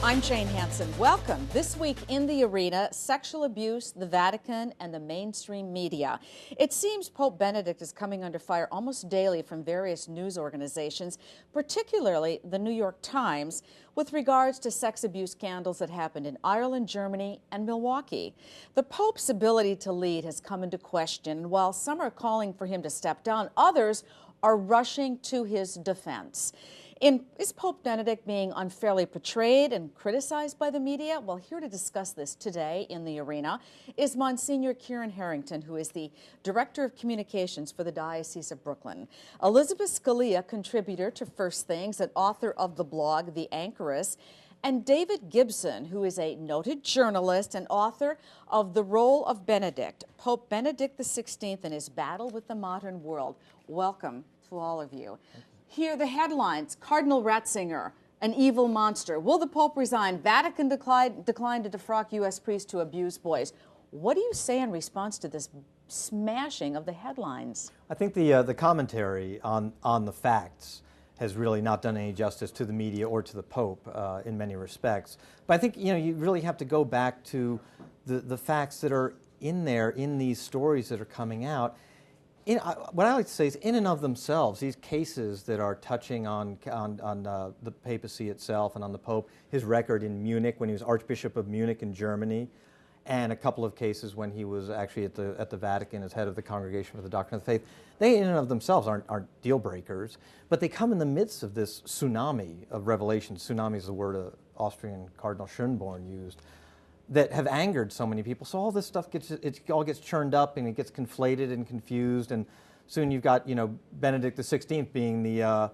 I'm Jane Hansen. Welcome. This week in the arena, sexual abuse, the Vatican, and the mainstream media. It seems Pope Benedict is coming under fire almost daily from various news organizations, particularly the New York Times, with regards to sex abuse scandals that happened in Ireland, Germany, and Milwaukee. The Pope's ability to lead has come into question, and while some are calling for him to step down, others are rushing to his defense. Is Pope Benedict being unfairly portrayed and criticized by the media? Well, here to discuss this today in the arena is Monsignor Kieran Harrington, who is the Director of Communications for the Diocese of Brooklyn. Elizabeth Scalia, contributor to First Things and author of the blog The Anchoress, and David Gibson, who is a noted journalist and author of The Role of Benedict, Pope Benedict XVI and His Battle with the Modern World. Welcome to all of you. Here are the headlines. Cardinal Ratzinger, an evil monster. Will the Pope resign? Vatican declined to defrock U.S. priest to abuse boys. What do you say in response to this smashing of the headlines? I think the commentary on the facts has really not done any justice to the media or to the Pope in many respects. But I think you really have to go back to the facts that are in there in these stories that are coming out. What I like to say is, in and of themselves, these cases that are touching on the papacy itself and on the Pope, his record in Munich when he was Archbishop of Munich in Germany, and a couple of cases when he was actually at the Vatican as head of the Congregation for the Doctrine of the Faith, they in and of themselves aren't deal breakers, but they come in the midst of this tsunami of revelations. Tsunami is the word Austrian Cardinal Schönborn used, that have angered so many people. So all this stuff all gets churned up and it gets conflated and confused, and soon you've got Benedict XVI being the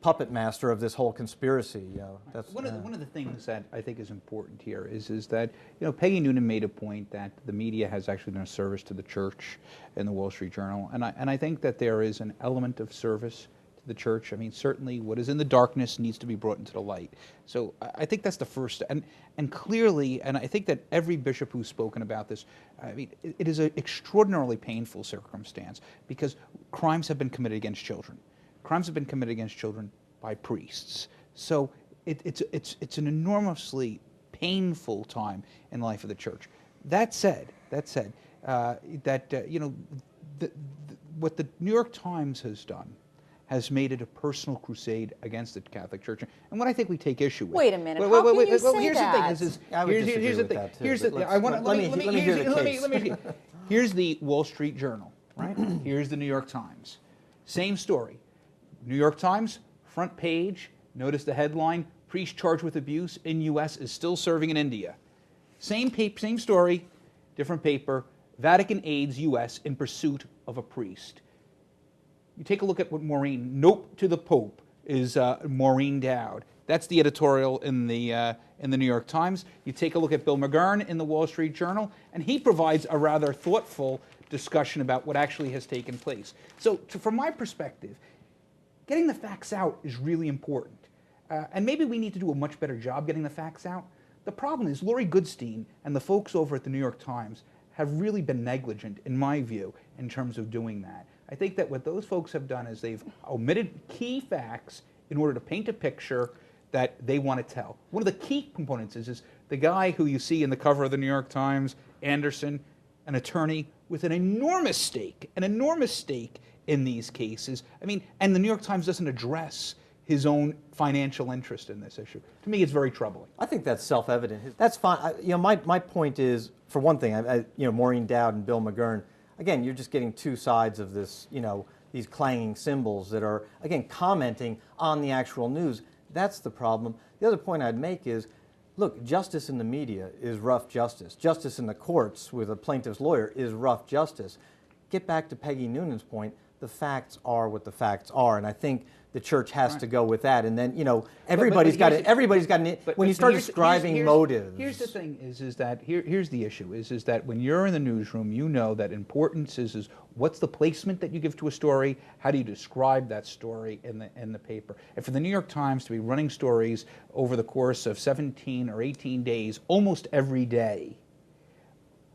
puppet master of this whole conspiracy. That's one of the things that I think is important here is that Peggy Noonan made a point that the media has actually done a service to the Church in the Wall Street Journal, and I think that there is an element of service the church. I mean, certainly what is in the darkness needs to be brought into the light. So I think that's the first, and clearly, and I think that every bishop who's spoken about this, I mean, it is an extraordinarily painful circumstance because crimes have been committed against children. Crimes have been committed against children by priests. So it's an enormously painful time in the life of the church. That said, what the New York Times has done has made it a personal crusade against the Catholic Church, and what I think we take issue with. Wait a minute. How can you say here's that? the thing. Here's the thing. Here's the Wall Street Journal, right? Here's the New York Times. Same story. New York Times front page. Notice the headline: priest charged with abuse in U.S. is still serving in India. Same story, different paper. Vatican aids U.S. in pursuit of a priest. You take a look at what Maureen, Nope to the Pope, is Maureen Dowd. That's the editorial in the New York Times. You take a look at Bill McGurn in the Wall Street Journal, and he provides a rather thoughtful discussion about what actually has taken place. So from my perspective, getting the facts out is really important. And maybe we need to do a much better job getting the facts out. The problem is Lori Goodstein and the folks over at the New York Times have really been negligent, in my view, in terms of doing that. I think that what those folks have done is they've omitted key facts in order to paint a picture that they want to tell. One of the key components is the guy who you see in the cover of the New York Times, Anderson, an attorney with an enormous stake in these cases. I mean, and the New York Times doesn't address his own financial interest in this issue. To me, it's very troubling. I think that's self-evident. That's fine. My point is, for one thing, Maureen Dowd and Bill McGurn, again, you're just getting two sides of this, these clanging cymbals that are, again, commenting on the actual news. That's the problem. The other point I'd make is, look, justice in the media is rough justice. Justice in the courts with a plaintiff's lawyer is rough justice. Get back to Peggy Noonan's point, the facts are what the facts are, and I think the church has to go with that. And then, everybody's got when you start describing motives. Here's the thing: here's the issue: is that when you're in the newsroom, you know that importance is what's the placement that you give to a story, how do you describe that story in the paper. And for the New York Times to be running stories over the course of 17 or 18 days, almost every day,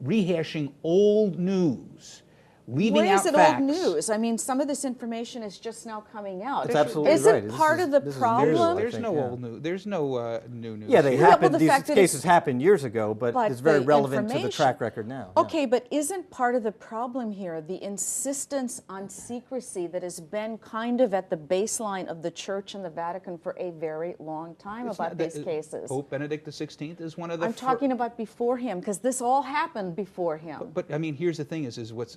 rehashing old news, leaving Where out is it facts. old news? I mean, some of this information is just now coming out. It's absolutely Isn't right. part of the This is problem? news, I There's think, no yeah. old news. There's no new news. Yeah, they here. happened. the These fact that cases it's- happened years ago, but it's very the relevant to the information- track record now. Yeah. Okay, but isn't part of the problem here the insistence on secrecy that has been kind of at the baseline of the Church and the Vatican for a very long time It's about not- these cases? Pope Benedict XVI is one of the. I'm talking about before him, because this all happened before him. But I mean, here's the thing: is what's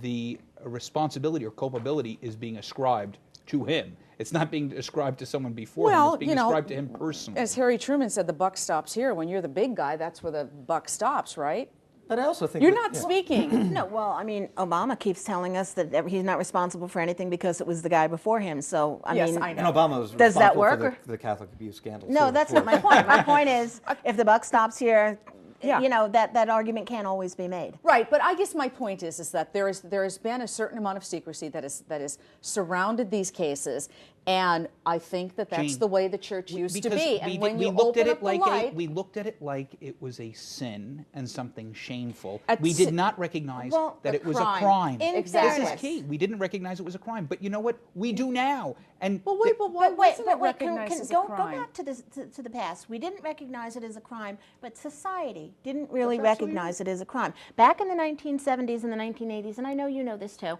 the responsibility or culpability is being ascribed to him. It's not being ascribed to someone before him. It's being ascribed to him personally. As Harry Truman said, the buck stops here. When you're the big guy, that's where the buck stops, right? But I also think You're that- not yeah. speaking. No, well, I mean, Obama keeps telling us that he's not responsible for anything because it was the guy before him. So, I Yes, mean, I know. And Obama was Does that responsible work, for or- the Catholic abuse scandal. no, too, that's of not my course. point. My point is, if the buck stops here, Yeah. you know, that argument can't always be made. Right, but I guess my point is that there has been a certain amount of secrecy that is surrounded these cases, and I think that that's Jane, the way the Church used to because be. And we when did- you we looked open at up it the like light, we looked at it like it was a sin and something shameful. At We si- did not recognize Well, that the it was crime. a crime. In Exactly. This is key. We didn't recognize it was a crime, but you know what? We do now. And well, wait, but why wasn't it recognized as a go crime? back to the past. We didn't recognize it as a crime, but society didn't really That's absolutely recognize it as a crime. Back in the 1970s and the 1980s, and I know you know this too,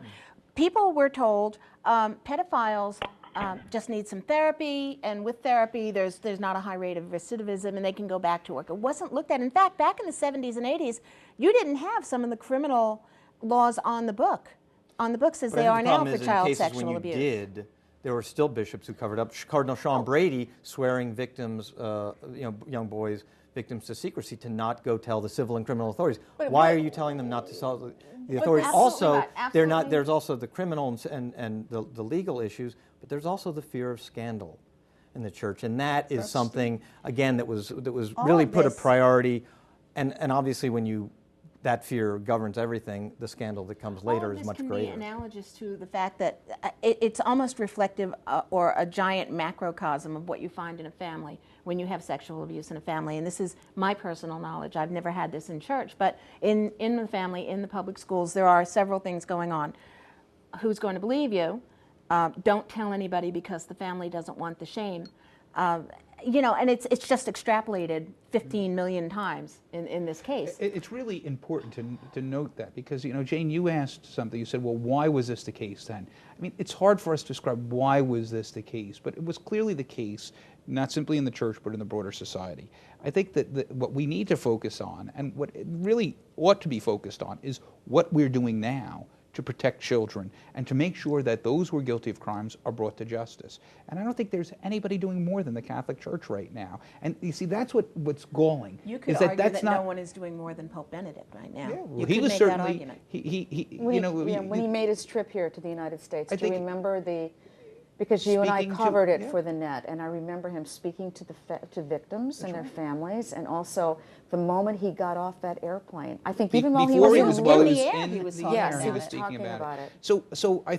people were told pedophiles just need some therapy, and with therapy, there's not a high rate of recidivism, and they can go back to work. It wasn't looked at. In fact, back in the 70s and 80s, you didn't have some of the criminal laws on the books as But I they think are the now problem for is in child cases sexual when you abuse. did, there were still bishops who covered up. Cardinal Sean Brady swearing victims, young boys, victims to secrecy to not go tell the civil and criminal authorities. But Why what- are you telling them not to tell the authorities? absolutely Also, not, they're not. absolutely. There's also the criminal and the legal issues, but there's also the fear of scandal in the church, and that is something again that was All really of put a this- priority, and obviously when that fear governs everything, the scandal that comes later is much All of this can greater. be analogous to the fact that it's almost reflective or a giant macrocosm of what you find in a family when you have sexual abuse in a family. And this is my personal knowledge. I've never had this in church, but in the family, in the public schools, there are several things going on. Who's going to believe you? Don't tell anybody because the family doesn't want the shame. You know, and it's just extrapolated 15 million times in this case. It's really important to note that because, you know, Jane, you asked something. You said, well, why was this the case then? I mean, it's hard for us to describe why was this the case, but it was clearly the case, not simply in the church, but in the broader society. I think that what we need to focus on, and what it really ought to be focused on, is what we're doing now to protect children and to make sure that those who are guilty of crimes are brought to justice. And I don't think there's anybody doing more than the Catholic Church right now. And you see, that's what's galling. You could is argue that's that not, no one is doing more than Pope Benedict right now. Yeah, well, You he could was make that certainly argument. When he made his trip here to the United States, I do you think- remember because you and I Speaking to- covered it yeah. for the net, and I remember him speaking to to victims and their families, and also the moment he got off that airplane. I think even though he Before was he in was the while in he the was air, in he was the talking air, about he it. was Yes, speaking talking about about it. it. So I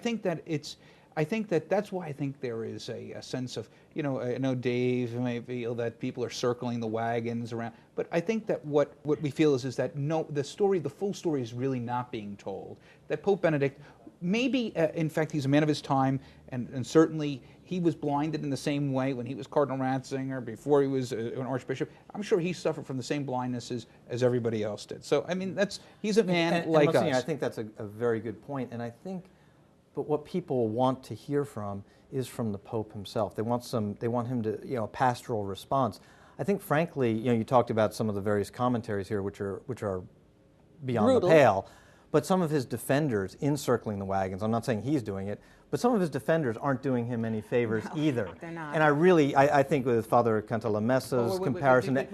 think that that's why I think there is a sense of, you know, I know Dave may feel that people are circling the wagons around, but I think that what we feel is that no, the full story is really not being told. That Pope Benedict, maybe in fact he's a man of his time, and certainly he was blinded in the same way when he was Cardinal Ratzinger, before he was an archbishop. I'm sure he suffered from the same blindnesses as everybody else did. So I mean, he's a man And like Monsignor, us. I think that's a very good point, and I think, but what people want to hear from is from the Pope himself. They want him to, you know, a pastoral response. I think, frankly, you know, you talked about some of the various commentaries here, which are beyond Brutal. the pale, but some of his defenders encircling the wagons. I'm not saying he's doing it, but some of his defenders aren't doing him any favors either. they're not. And I think with Father Cantalamessa's comparison, but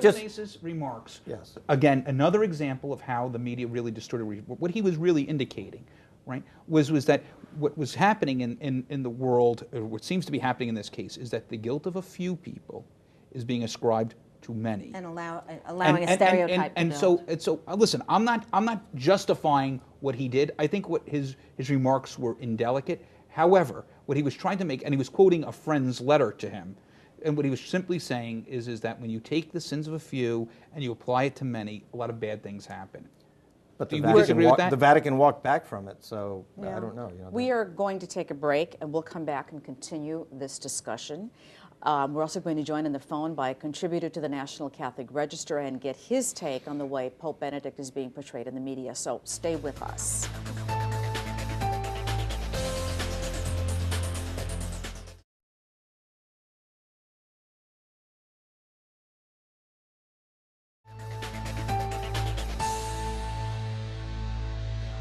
just Cantalamessa's remarks. Yes. Again, another example of how the media really distorted what he was really indicating, right? Was that what was happening in the world, or what seems to be happening in this case, is that the guilt of a few people is being ascribed to many. And allowing a stereotype to build. So listen, I'm not justifying what he did. I think what his remarks were indelicate. However, what he was trying to make, and he was quoting a friend's letter to him, and what he was simply saying is that when you take the sins of a few and you apply it to many, a lot of bad things happen. But Do the you disagree with that? The Vatican walked back from it, so Yeah. I don't know. We are going to take a break, and we'll come back and continue this discussion. We're also going to join on the phone by a contributor to the National Catholic Register and get his take on the way Pope Benedict is being portrayed in the media. So stay with us.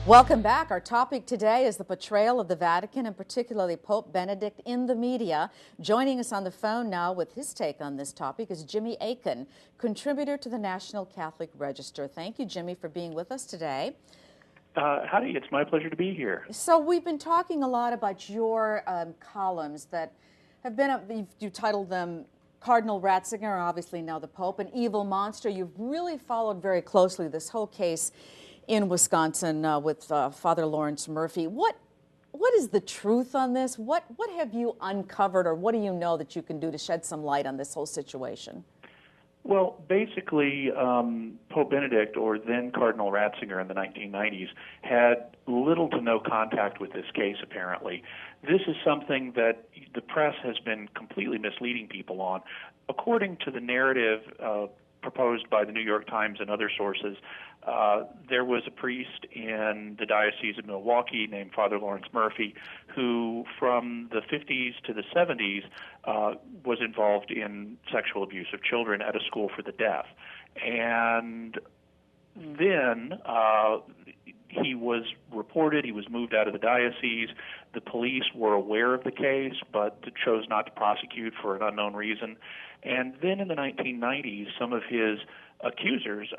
Welcome back. Our topic today is the portrayal of the Vatican and particularly Pope Benedict in the media. Joining us on the phone now with his take on this topic is Jimmy Akin, contributor to the National Catholic Register. Thank you, Jimmy, for being with us today. Howdy, it's my pleasure to be here. So we've been talking a lot about your columns that have been, you titled them Cardinal Ratzinger, obviously now the Pope, an evil monster. You've really followed very closely this whole case in Wisconsin with Father Lawrence Murphy. What is the truth on this? What have you uncovered, or what do you know that you can do to shed some light on this whole situation? Well, basically, Pope Benedict, or then Cardinal Ratzinger in the 1990s, had little to no contact with this case, apparently. This is something that the press has been completely misleading people on. According to the narrative proposed by the New York Times and other sources, there was a priest in the Diocese of Milwaukee named Father Lawrence Murphy who, from the 50s to the 70s, was involved in sexual abuse of children at a school for the deaf. And then he was reported, he was moved out of the diocese. The police were aware of the case, but chose not to prosecute for an unknown reason. And then in the 1990s, some of his accusers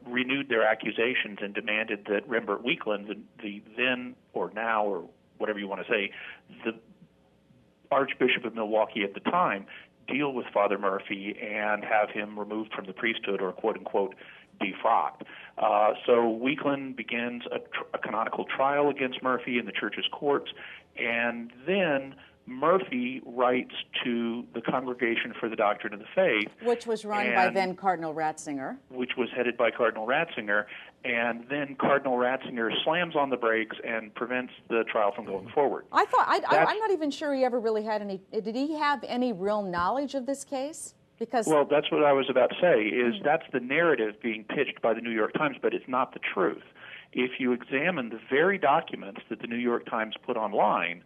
renewed their accusations and demanded that Rembert Weakland, the then or now or whatever you want to say, the Archbishop of Milwaukee at the time, deal with Father Murphy and have him removed from the priesthood, or quote-unquote defrocked. So Weakland begins a canonical trial against Murphy in the church's courts, and then Murphy writes to the Congregation for the Doctrine of the Faith, which was run by then Cardinal Ratzinger. Which was headed by Cardinal Ratzinger, and then Cardinal Ratzinger slams on the brakes and prevents the trial from going forward. I'm not even sure he ever really had any, did he have any real knowledge of this case? Because well, that's what I was about to say, is that's the narrative being pitched by the New York Times, but it's not the truth. If you examine the very documents that the New York Times put online,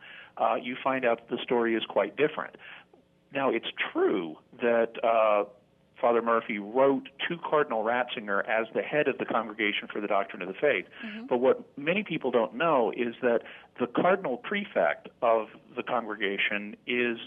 you find out that the story is quite different. Now, it's true that Father Murphy wrote to Cardinal Ratzinger as the head of the Congregation for the Doctrine of the Faith. But what many people don't know is that the cardinal prefect of the congregation is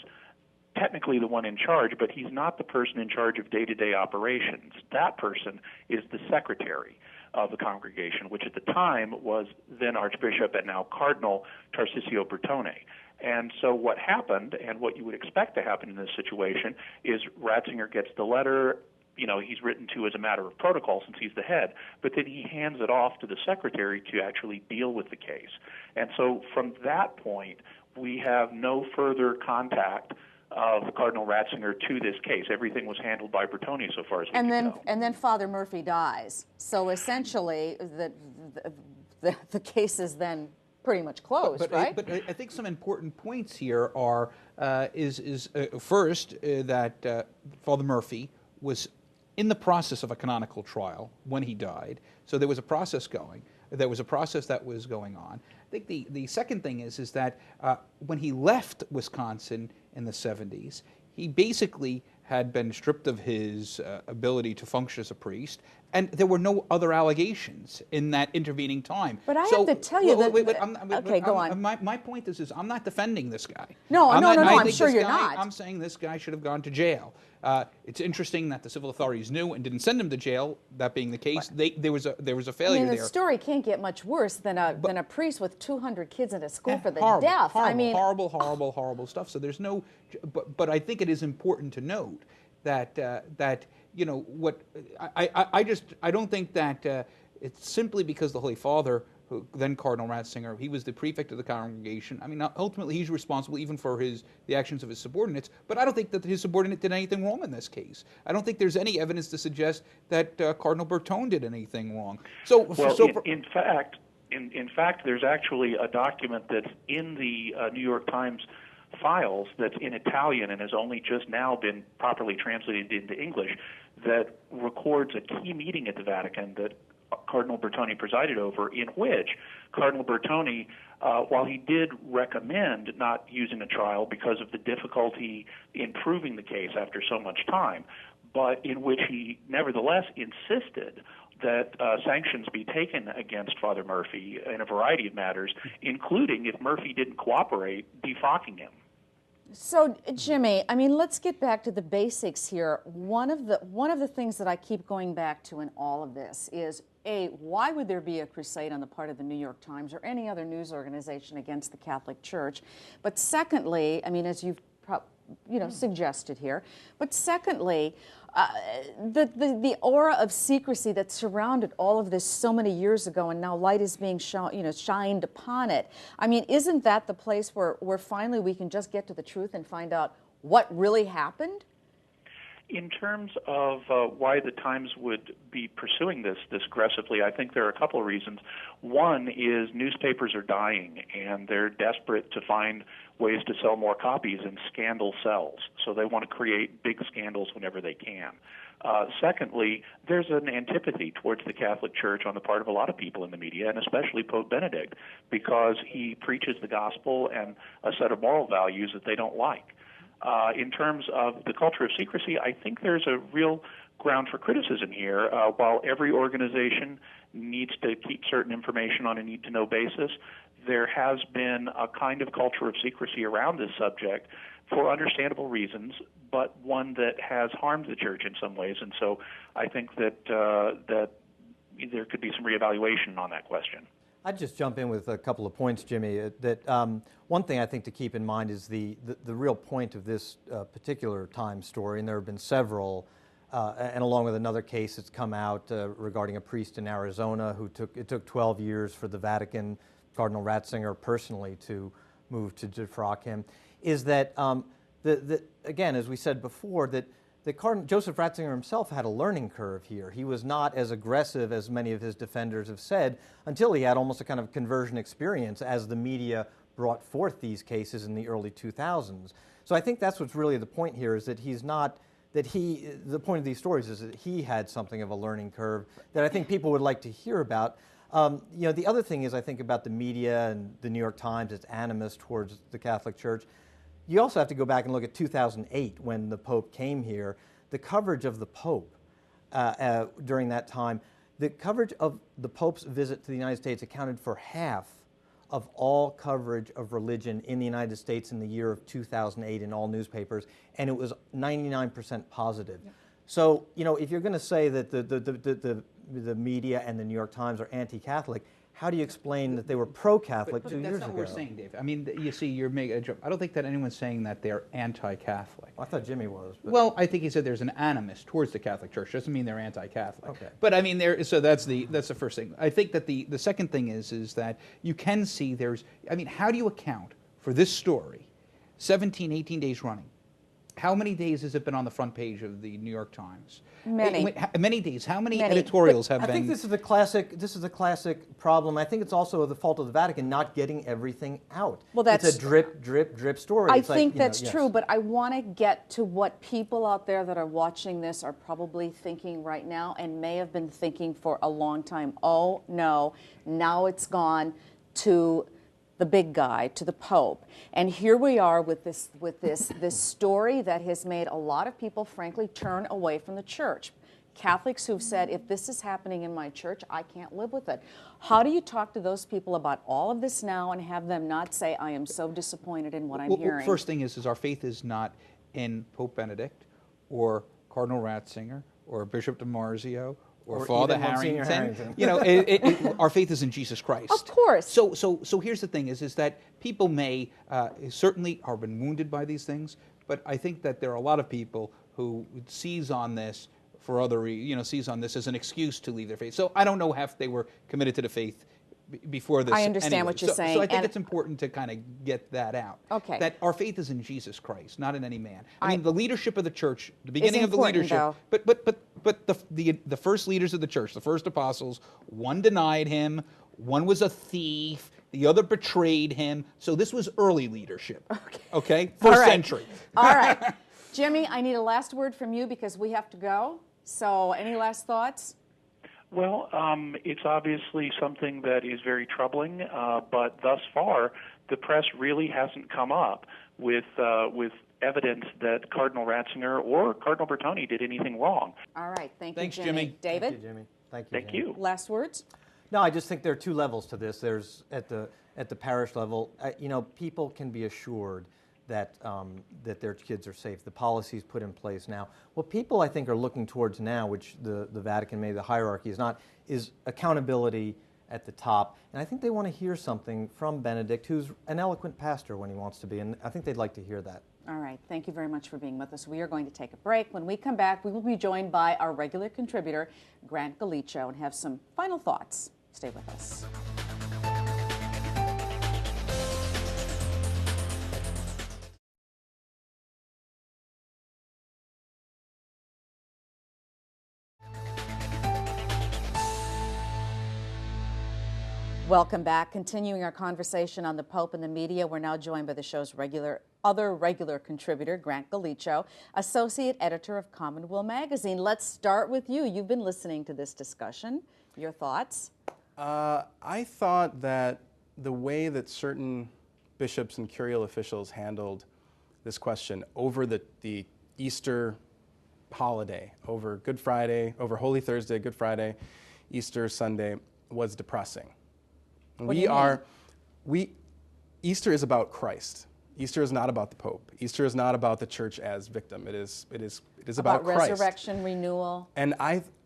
technically the one in charge, but he's not the person in charge of day-to-day operations. That person is the secretary of the congregation, which at the time was then Archbishop and now Cardinal Tarcisio Bertone. And so what happened, and what you would expect to happen in this situation, is Ratzinger gets the letter, you know, he's written to as a matter of protocol since he's the head, but then he hands it off to the secretary to actually deal with the case. And so from that point, we have no further contact of Cardinal Ratzinger to this case. Everything was handled by Bertone so far as we can tell. And then Father Murphy dies. So essentially, the case is then pretty much closed, right? But I think some important points here are first that Father Murphy was in the process of a canonical trial when he died. So there was a process going. There was a process that was going on. I think the second thing is that when he left Wisconsin in the 70s, he basically had been stripped of his ability to function as a priest, and there were no other allegations in that intervening time. But I have to tell you okay, go on. My point is I'm not defending this guy. No, I'm sure you're not. not. I'm saying this guy should have gone to jail. It's interesting that the civil authorities knew and didn't send him to jail. That being the case, there was a failure there. I mean, the story can't get much worse than a priest with 200 kids in a school for the horrible, deaf. Horrible, I mean, horrible stuff. So there's no, but I think it is important to note that you know what I don't think that it's simply because the Holy Father then Cardinal Ratzinger, he was the prefect of the congregation. I mean, ultimately he's responsible even for the actions of his subordinates, but I don't think that his subordinate did anything wrong in this case. I don't think there's any evidence to suggest that Cardinal Bertone did anything wrong. In fact, there's actually a document that's in the New York Times files that's in Italian and has only just now been properly translated into English that records a key meeting at the Vatican that Cardinal Bertone presided over, in which Cardinal Bertone, while he did recommend not using a trial because of the difficulty in proving the case after so much time, but in which he nevertheless insisted that sanctions be taken against Father Murphy in a variety of matters, including, if Murphy didn't cooperate, defrocking him. So, Jimmy, I mean, let's get back to the basics here. One of the things that I keep going back to in all of this is, A, why would there be a crusade on the part of the New York Times or any other news organization against the Catholic Church? But secondly, I mean, as you've suggested here, but secondly, the aura of secrecy that surrounded all of this so many years ago, and now light is being shined upon it. I mean, isn't that the place where finally we can just get to the truth and find out what really happened? In terms of why the Times would be pursuing this aggressively, I think there are a couple of reasons. One is newspapers are dying, and they're desperate to find ways to sell more copies, and scandal sells. So they want to create big scandals whenever they can. Secondly, there's an antipathy towards the Catholic Church on the part of a lot of people in the media, and especially Pope Benedict, because he preaches the gospel and a set of moral values that they don't like. In terms of the culture of secrecy, I think there's a real ground for criticism here. While every organization needs to keep certain information on a need-to-know basis, there has been a kind of culture of secrecy around this subject for understandable reasons, but one that has harmed the Church in some ways. And so I think that there could be some reevaluation on that question. I'd just jump in with a couple of points, Jimmy. That one thing I think to keep in mind is the real point of this particular Times story, and there have been several, and along with another case that's come out regarding a priest in Arizona who it took 12 years for the Vatican, Cardinal Ratzinger personally, to move to defrock him, is that, again, as we said before, that Joseph Ratzinger himself had a learning curve here. He was not as aggressive as many of his defenders have said until he had almost a kind of conversion experience as the media brought forth these cases in the early 2000s. So I think that's what's really the point here, is that the point of these stories is that he had something of a learning curve that I think people would like to hear about. The other thing is, I think, about the media and the New York Times, its animus towards the Catholic Church. You also have to go back and look at 2008 when the Pope came here. The coverage of the Pope during that time, the coverage of the Pope's visit to the United States accounted for half of all coverage of religion in the United States in the year of 2008 in all newspapers, and it was 99% positive. Yep. So, if you're going to say that the media and the New York Times are anti-Catholic, how do you explain that they were pro-Catholic 2 years ago? That's not what we're saying, Dave. I mean, you see, you're making a joke. I don't think that anyone's saying that they're anti-Catholic. Well, I thought Jimmy was. Well, I think he said there's an animus towards the Catholic Church. Doesn't mean they're anti-Catholic. Okay. But I mean, so that's the first thing. I think that the second thing is that you can see how do you account for this story, 17, 18 days running? How many days has it been on the front page of the New York Times? Many days. How many editorials have been? I think this is the classic problem. I think it's also the fault of the Vatican not getting everything out. Well, it's a drip, drip, drip story. I think that's true, but I want to get to what people out there that are watching this are probably thinking right now and may have been thinking for a long time. Oh, no, now it's gone to the big guy, to the Pope. And here we are with this story that has made a lot of people, frankly, turn away from the church. Catholics who've said, if this is happening in my church, I can't live with it. How do you talk to those people about all of this now and have them not say, I am so disappointed in what I'm hearing? Well, first thing is our faith is not in Pope Benedict or Cardinal Ratzinger or Bishop DiMarzio or Father Harrington. Our faith is in Jesus Christ. Of course. So here's the thing: is that people may certainly have been wounded by these things, but I think that there are a lot of people who seize on this seize on this as an excuse to leave their faith. So I don't know if they were committed to the faith before this. I understand anyway. what you're saying. So I think and it's important to kind of get that out. Okay. That our faith is in Jesus Christ, not in any man. I mean, the leadership of the church, the beginning of the important, leadership. though. But the first leaders of the church, the first apostles, one denied him, one was a thief, the other betrayed him. So this was early leadership. Okay? First century. All right. Jimmy, I need a last word from you because we have to go. So any last thoughts? Well, it's obviously something that is very troubling, but thus far, the press really hasn't come up with evidence that Cardinal Ratzinger or Cardinal Bertoni did anything wrong. All right. Thanks, you, Jimmy. Jimmy. David? Thank you, Jimmy. Thank you. Thank Jimmy. you. Last words? No, I just think there are two levels to this. There's at the parish level, people can be assured that that their kids are safe. The policies put in place now. What people, I think, are looking towards now, which the Vatican, maybe the hierarchy is not, is accountability at the top. And I think they want to hear something from Benedict, who's an eloquent pastor when he wants to be, and I think they'd like to hear that. All right. Thank you very much for being with us. We are going to take a break. When we come back, we will be joined by our regular contributor, Grant Gallicho, and have some final thoughts. Stay with us. Welcome back. Continuing our conversation on the Pope and the media, we're now joined by the show's other regular contributor, Grant Gallicho, associate editor of Commonweal magazine. Let's start with you. You've been listening to this discussion. Your thoughts? I thought that the way that certain bishops and curial officials handled this question over the Easter holiday, over Good Friday, over Holy Thursday, Good Friday, Easter Sunday, was depressing. Easter is about Christ. Easter is not about the Pope. Easter is not about the church as victim. It is about Christ. Resurrection, renewal. And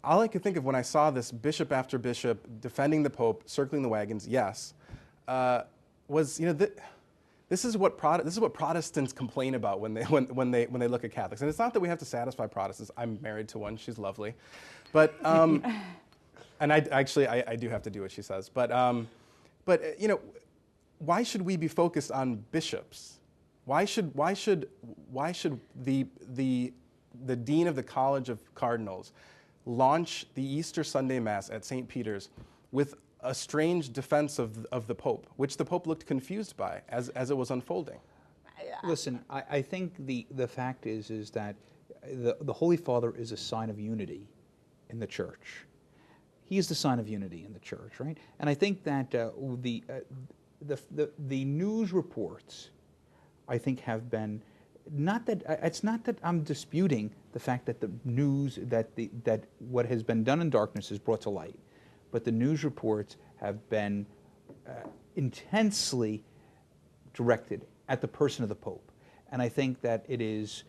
all I could think of when I saw this bishop after bishop defending the Pope, circling the wagons, yes, was this is what Protestants complain about when they look at Catholics. And it's not that we have to satisfy Protestants. I'm married to one; she's lovely, but and I do have to do what she says. But why should we be focused on bishops? Why should the dean of the College of Cardinals launch the Easter Sunday Mass at St. Peter's with a strange defense of the Pope, which the Pope looked confused by as it was unfolding? Listen, I think the fact is that the Holy Father is a sign of unity in the Church. He is the sign of unity in the Church, right? And I think that the news reports, I think, have been it's not that I'm disputing the fact that the news that what has been done in darkness is brought to light, but the news reports have been intensely directed at the person of the Pope, and I think that it is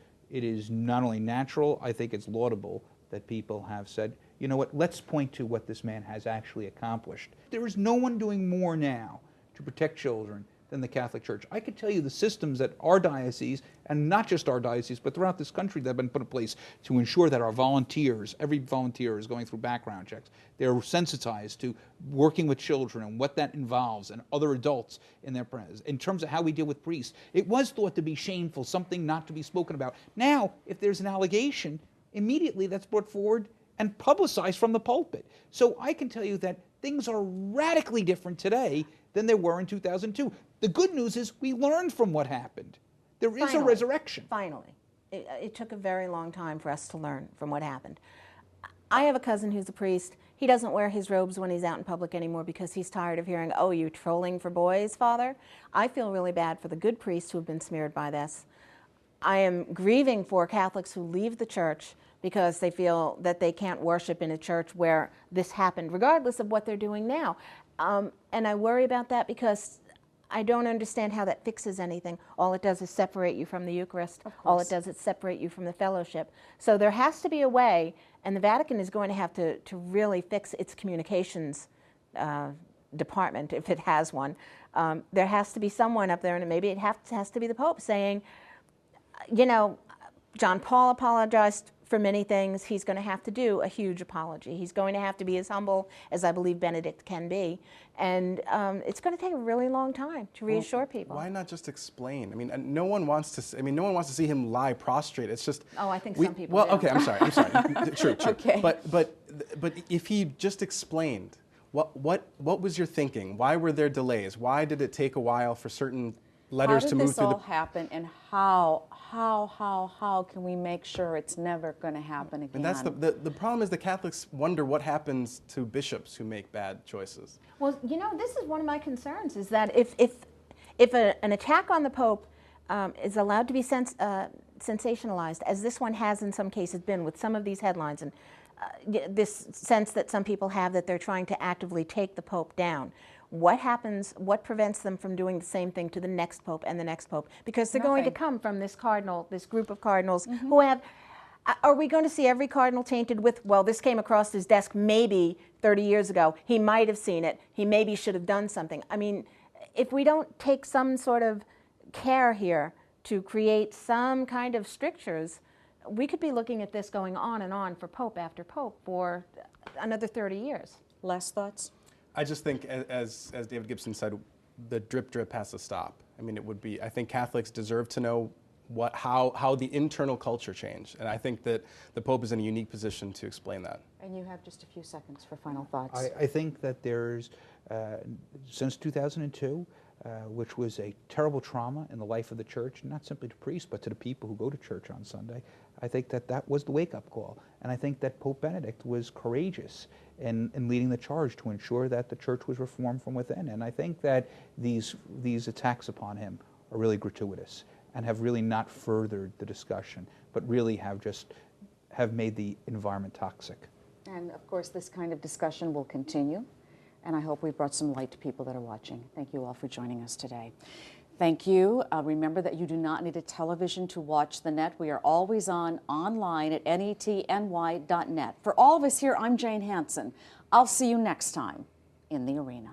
not only natural, I think it's laudable that people have said, you know what, let's point to what this man has actually accomplished. There is no one doing more now to protect children than the Catholic Church. I could tell you the systems that our diocese, and not just our diocese, but throughout this country, that have been put in place to ensure that our volunteers, every volunteer is going through background checks. They're sensitized to working with children and what that involves and other adults in their presence. In terms of how we deal with priests, it was thought to be shameful, something not to be spoken about. Now, if there's an allegation, immediately that's brought forward and publicized from the pulpit. So I can tell you that things are radically different today than they were in 2002. The good news is we learned from what happened. There is a resurrection. Finally. It took a very long time for us to learn from what happened. I have a cousin who's a priest. He doesn't wear his robes when he's out in public anymore because he's tired of hearing, oh, you're trolling for boys, Father? I feel really bad for the good priests who have been smeared by this. I am grieving for Catholics who leave the church because they feel that they can't worship in a church where this happened, regardless of what they're doing now. And I worry about that because I don't understand how that fixes anything. All it does is separate you from the Eucharist. All it does is separate you from the fellowship. So there has to be a way, and the Vatican is going to have to really fix its communications department, if it has one. There has to be someone up there, and maybe it has to be the Pope, saying, you know, John Paul apologized for many things, he's going to have to do a huge apology. He's going to have to be as humble as I believe Benedict can be. And it's going to take a really long time to reassure people. Why not just explain? I mean, no one wants to. I mean, no one wants to see him lie prostrate. It's just. Oh, I think some people. Well, do. okay, I'm sorry. True. Okay. But if he just explained, what was your thinking? Why were there delays? Why did it take a while for certain letters to move through How did this all happen, and how can we make sure it's never going to happen again? And that's the problem is the Catholics wonder what happens to bishops who make bad choices. Well, you know, this is one of my concerns, is that if an attack on the Pope is allowed to be sensationalized, as this one has in some cases been with some of these headlines, and this sense that some people have that they're trying to actively take the Pope down, what happens, what prevents them from doing the same thing to the next Pope and the next Pope? Because they're going to come from this group of cardinals who have, are we going to see every cardinal tainted with, well, this came across his desk maybe 30 years ago, he might have seen it, he maybe should have done something. I mean, if we don't take some sort of care here to create some kind of strictures, we could be looking at this going on and on for Pope after Pope for another 30 years. Last thoughts? I just think, as David Gibson said, the drip has to stop. I mean, I think Catholics deserve to know how the internal culture changed, and I think that the Pope is in a unique position to explain that. And you have just a few seconds for final thoughts. I think that there's, since 2002, which was a terrible trauma in the life of the church, not simply to priests, but to the people who go to church on Sunday, I think that was the wake-up call. And I think that Pope Benedict was courageous in leading the charge to ensure that the church was reformed from within. And I think that these attacks upon him are really gratuitous and have really not furthered the discussion, but really have made the environment toxic. And of course, this kind of discussion will continue. And I hope we've brought some light to people that are watching. Thank you all for joining us today. Thank you. Remember that you do not need a television to watch the net. We are always online at netny.net. For all of us here, I'm Jane Hansen. I'll see you next time in the arena.